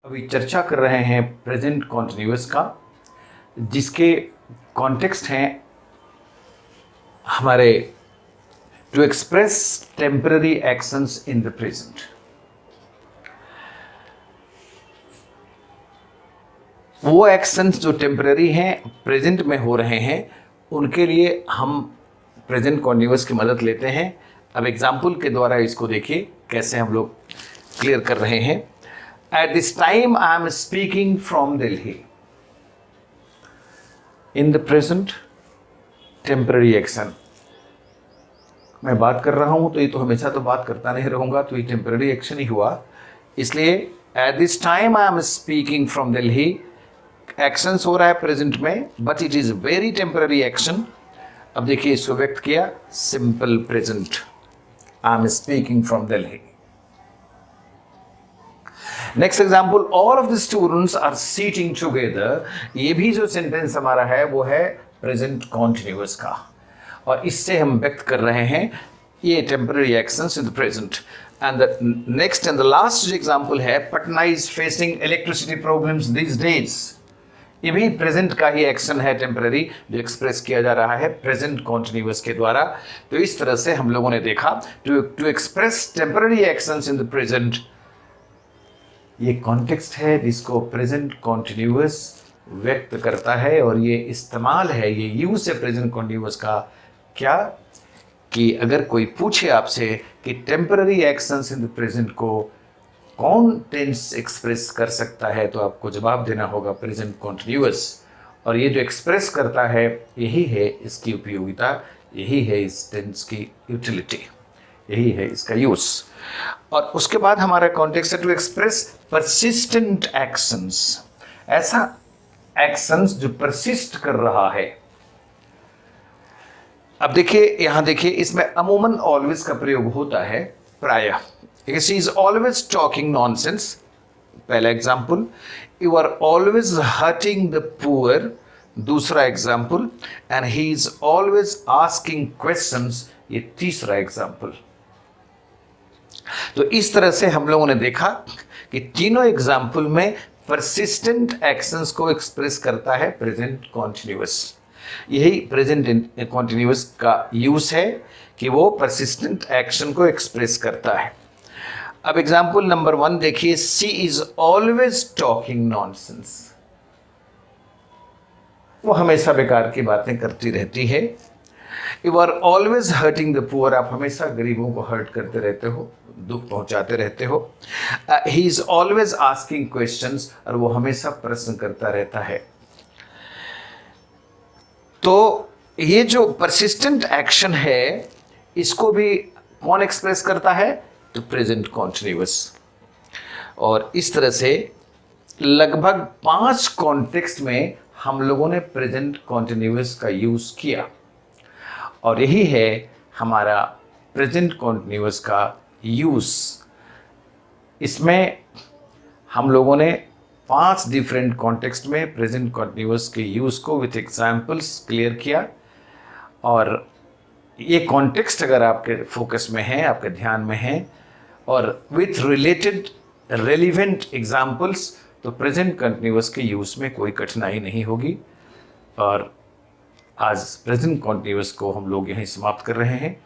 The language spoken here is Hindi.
अभी चर्चा कर रहे हैं प्रेजेंट कॉन्टिन्यूअस का, जिसके कॉन्टेक्स्ट हैं हमारे to express temporary actions in the present. वो एक्शंस जो टेम्पररी हैं, प्रेजेंट में हो रहे हैं, उनके लिए हम प्रेजेंट कॉन्टिन्यूअस की मदद लेते हैं। अब एग्जाम्पल के द्वारा इसको देखिए कैसे हम लोग क्लियर कर रहे हैं। At this time I am speaking from Delhi. In the present, temporary action. मैं बात कर रहा हूं तो ये तो हमेशा तो बात करता नहीं रहूंगा, तो ये टेम्पररी एक्शन ही हुआ। इसलिए at this time I am speaking from Delhi, actions हो रहा है प्रेजेंट में, but it is very temporary action. अब देखिए इसको व्यक्त किया simple present, I am speaking from Delhi. Next example, all of the students are sitting together. ये भी जो सेंटेंस हमारा है वो है प्रेजेंट कॉन्टिन्यूअस का, और इससे हम व्यक्त कर रहे हैं ये temporary actions in the present. And the next and the last जो एग्जाम्पल है, Patna is facing electricity problems this days. ये भी प्रेजेंट का ही एक्शन है टेम्पररी, जो एक्सप्रेस किया जा रहा है प्रेजेंट कॉन्टिन्यूअस के द्वारा। तो इस तरह से हम लोगों ने देखा to express temporary actions in the present, ये कॉन्टेक्स्ट है जिसको प्रेजेंट कॉन्टिन्यूअस व्यक्त करता है, और ये इस्तेमाल है, ये यूज है प्रेजेंट कॉन्टिन्यूअस का। क्या कि अगर कोई पूछे आपसे कि temporary actions in the present को कौन टेंस एक्सप्रेस कर सकता है, तो आपको जवाब देना होगा प्रेजेंट कॉन्टिन्यूअस। और ये जो एक्सप्रेस करता है, यही है इसकी उपयोगिता, यही है इस टेंस की यूटिलिटी, यही है इसका यूज। और उसके बाद हमारा कॉन्टेक्स्ट है टू एक्सप्रेस परसिस्टेंट एक्शंस, ऐसा एक्शंस जो परसिस्ट कर रहा है। अब देखिए यहां देखिए, इसमें अमूमन ऑलवेज का प्रयोग होता है प्रायः। She is always talking nonsense, पहला example. You are always hurting the poor, दूसरा example. And he is always asking questions, ये तीसरा एग्जाम्पल। तो इस तरह से हम लोगों ने देखा कि तीनों एग्जाम्पल में परसिस्टेंट एक्शंस को एक्सप्रेस करता है प्रेजेंट कॉन्टिन्यूअस। यही प्रेजेंट कॉन्टिन्यूअस का यूज है कि वो परसिस्टेंट एक्शन को एक्सप्रेस करता है। अब एग्जाम्पल नंबर 1 देखिए, she is always talking nonsense. वो हमेशा बेकार की बातें करती रहती है। You are always hurting the poor, आप हमेशा गरीबों को हर्ट करते रहते हो, दुख पहुंचाते रहते हो। He is always asking questions, और वो हमेशा प्रश्न करता रहता है। तो ये जो परसिस्टेंट एक्शन है, इसको भी कौन एक्सप्रेस करता है, तो प्रेजेंट कॉन्टिन्यूअस। और इस तरह से लगभग 5 कॉन्टेक्स्ट में हम लोगों ने प्रेजेंट कॉन्टिन्यूअस का यूज किया, और यही है हमारा प्रेजेंट कॉन्टिन्यूअस का यूज। इसमें हम लोगों ने 5 डिफरेंट कॉन्टेक्स्ट में प्रेजेंट कॉन्टिन्यूअस के यूज को विथ एग्जाम्पल्स क्लियर किया। और ये कॉन्टेक्स्ट अगर आपके फोकस में है, आपके ध्यान में है, और विथ रिलेटेड रेलिवेंट एग्जाम्पल्स, तो प्रेजेंट कंटिन्यूअस के यूज में कोई कठिनाई नहीं होगी। और आज प्रेजेंट कंटिन्यूअस को हम लोग यहीं समाप्त कर रहे हैं।